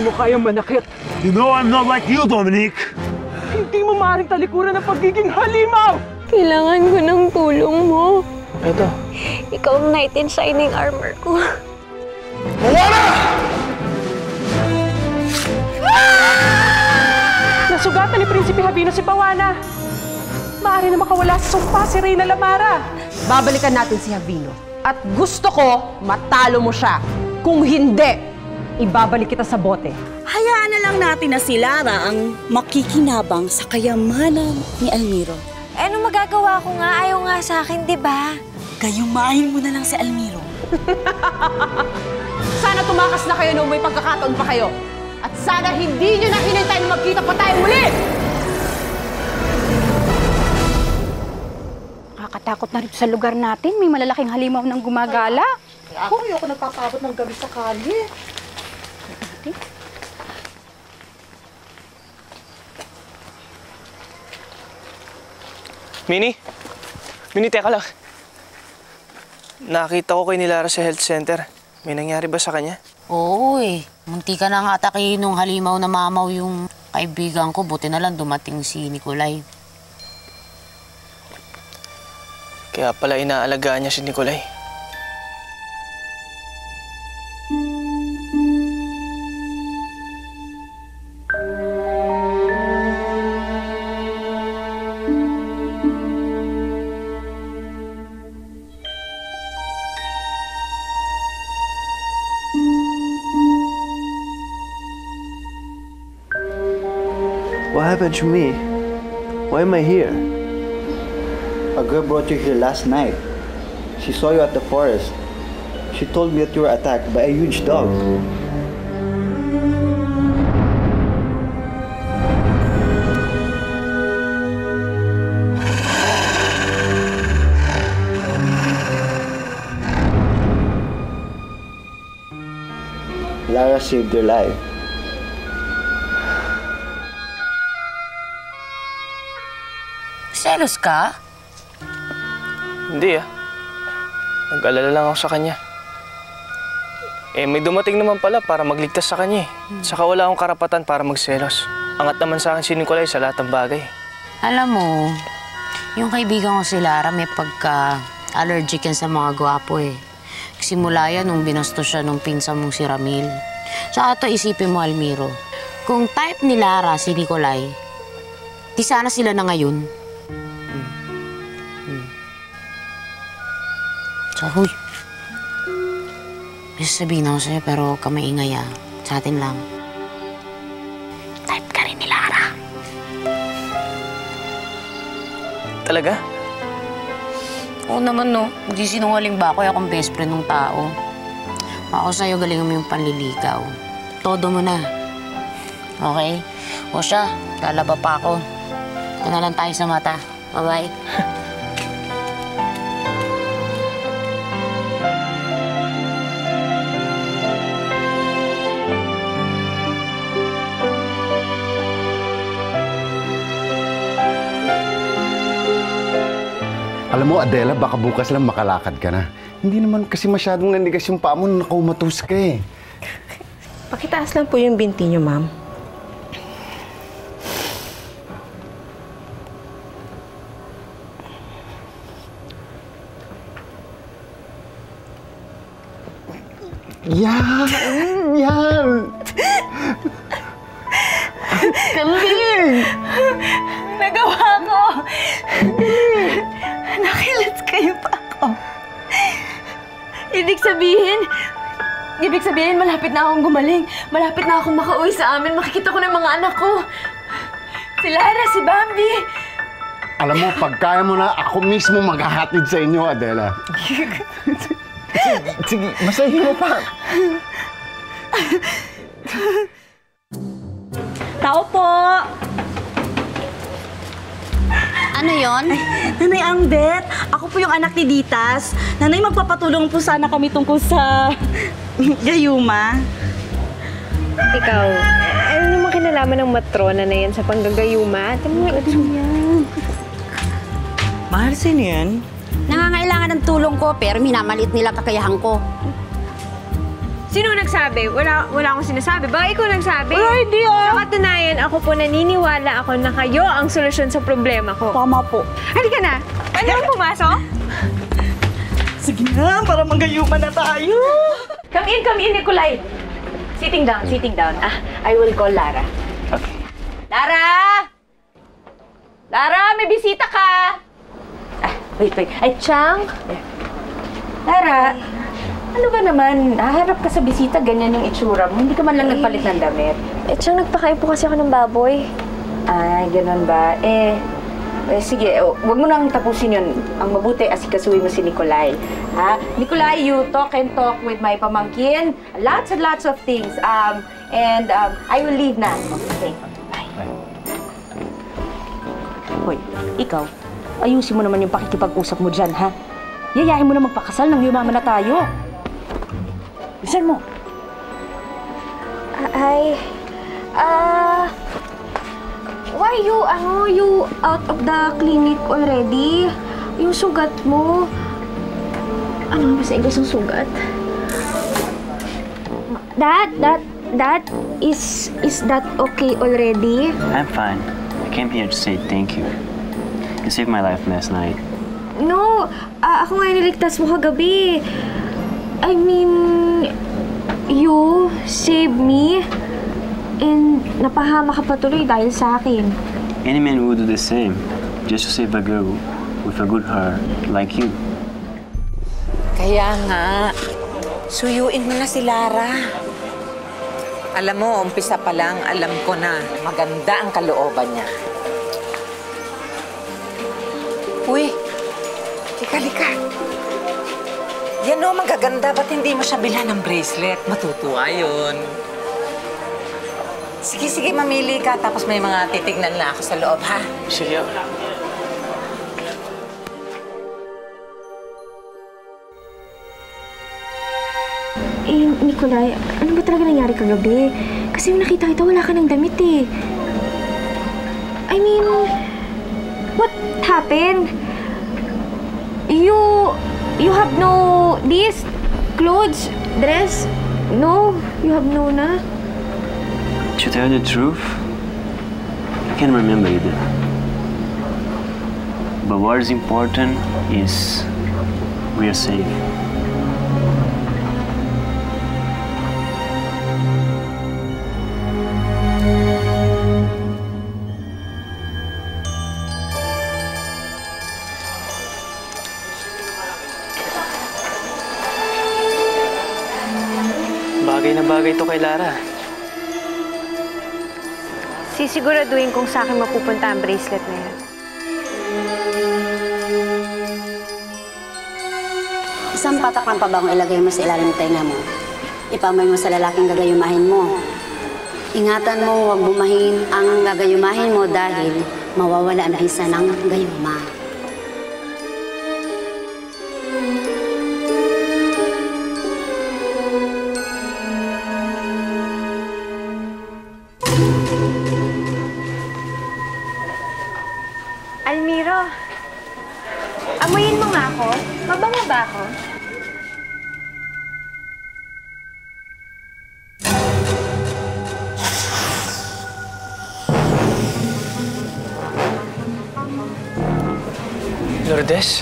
mo kayang manakit. You know I'm not like you, Dominic. Hindi mo maaaring talikuran ng pagiging halimaw! Kailangan ko ng tulong mo. Eto. Ikaw ang knight in shining armor ko. Moana! Nasugatan ni Prinsipe Javino si Pawana. Maaari na makawala sa sumpa si Reyna Lamara. Babalikan natin si Javino. At gusto ko, matalo mo siya. Kung hindi, ibabalik kita sa bote. Hayaan na lang natin na si Lara ang makikinabang sa kayamanan ni Almiro. Eh, ano magagawa ko nga? Ayaw nga sa akin, di ba? Gayumahin mo na lang si Almiro. Sana tumakas na kayo nung may pagkakataon pa kayo. At sana hindi nyo na hinintay na magkita pa tayo muli! Nakakatakot na rin sa lugar natin. May malalaking halimaw ng gumagala. Ayoko nagpapabot ng gabi sa kalye. Minnie, teka lang. Nakita ko kay Lara sa health center. May nangyari ba sa kanya? Oo eh. Munti ka na nga atakihin nung halimaw na mamaw yung kaibigan ko. Buti na lang dumating si Nicolay. Kaya pala inaalagaan niya si Nicolay. What happened to me? Why am I here? A girl brought you here last night. She saw you at the forest. She told me that you were attacked by a huge dog. Lara saved your life. Selos ka? Hindi ah. Nag-alala lang ako sa kanya. Eh, may dumating naman pala para magligtas sa kanya eh. Saka wala akong karapatan para magselos. Angat naman sa akin si Nicolay sa lahat ng bagay. Alam mo, yung kaibigan ko si Lara may pagka-allergic yan sa mga gwapo eh. Simula yan nung binasto siya nung pinsan mong si Ramil. Tsaka ito isipin mo, Almiro. Kung type ni Lara si Nicolay, di sana sila na ngayon. So, huy. May sasabihin ako sa'yo pero huwag ka maingay ah. Sa atin lang. Type ka rin ni Lara. Talaga? Oo naman no. Hindi sinungaling ba ako? Akong best friend ng tao. Ako sa'yo galing mo yung panliligaw. Todo mo na. Okay? O siya, lalaba pa ako. Ito na lang tayo sa mata. Bye-bye. Alam mo, Adela, baka bukas lang makalakad ka na. Hindi naman kasi masyadong nanigas yung paa mo na nakaumatos ka eh. Pakitaas lang po yung binti niyo, ma'am. Yan! Yan! Galing! Nagawa ko! Nakilats kayo pa ako. Ibig sabihin, malapit na akong gumaling. Malapit na akong makauwi sa amin. Makikita ko na yung mga anak ko. Si Lara, si Bambi. Alam mo, pag kaya mo na, ako mismo maghahatid sa inyo, Adela. Sige, masahin mo pa. Tao po! Ano yon? Nanay Angdet, ako po yung anak ni Ditas. Nanay, magpapatulong po sana kami tungkol sa gayuma. Ikaw, ano naman kinalaman ng matrona na yan sa panggagayuma? Ito mo yan. Mahal, sino yan? Nangangailangan ng tulong ko pero minamalit nila kakayahan ko. Si Sino nagsabi? Wala akong sinasabi. Baka ikaw nagsabi. Wala, hindi ah. Sa katunayan, ako po naniniwala ako na kayo ang solusyon sa problema ko. Tama po. Halika na. Pwede mo pumasok? Sige na, para magayuman na tayo. Come in, Nikolai. Sitting down. I will call Lara. Okay. Lara! Lara, may bisita ka! Wait. Ay, Chang? Lara, ano ba naman? Haharap ka sa bisita, ganyan yung itsura mo. Hindi ka man lang nagpalit ng damit. Chang, nagpakain po kasi ako ng baboy. Ay, ganun ba? Sige, wag mo nang tapusin yun. Ang mabuti, asikasuhin mo si Nikolai. Ha? Nikolai, you talk and talk with my pamangkin. Lots and lots of things. And I will leave na. Okay, bye. Hoy, ikaw, ayusin mo naman yung pakikipag-usap mo dyan, ha? Yayain mo na magpakasal nang yumaman na tayo. Bisan mo. Why you out of the clinic already? Yung sugat mo. Ano ba sa English yung sugat? Dad, is that okay already? I'm fine. I came here to say thank you. You saved my life last night. No, ako nga niligtas mo kagabi. I mean, you saved me. And napahama ka patuloy dahil sa akin. Any man would do the same, just to save a girl with a good heart like you. Kaya nga, suyuin mo na si Lara. Alam mo, umpisa pa lang, alam ko na maganda ang kalooban niya. Uy, lika. Yan o, magaganda. Ba't hindi mo siya bilhan ng bracelet? Matutuwa yun. Sige, mamili ka. Tapos may mga titignan na ako sa loob, ha? Sige. Nikolai, ano ba talaga nangyari kagabi? Kasi yung nakita kita, wala ka ng damit eh. I mean, what happened? You have no this clothes, dress? No, you have no na. To tell the truth, I can't remember either. But what is important is we are safe. Bagay na bagay ito kay Lara. Sisiguraduhin kung sa akin mapupunta ang bracelet na yan. Isang patak ng pabangong ilagay mo sa ilalim ng tenga mo. Ipamay mo sa lalaking gagayumahin mo. Ingatan mo, huwag bumahin ang gagayumahin mo dahil mawawala ang isa ng gayuma. Almiro, amuyin mo nga ako. Mabango ba ako? Lourdes?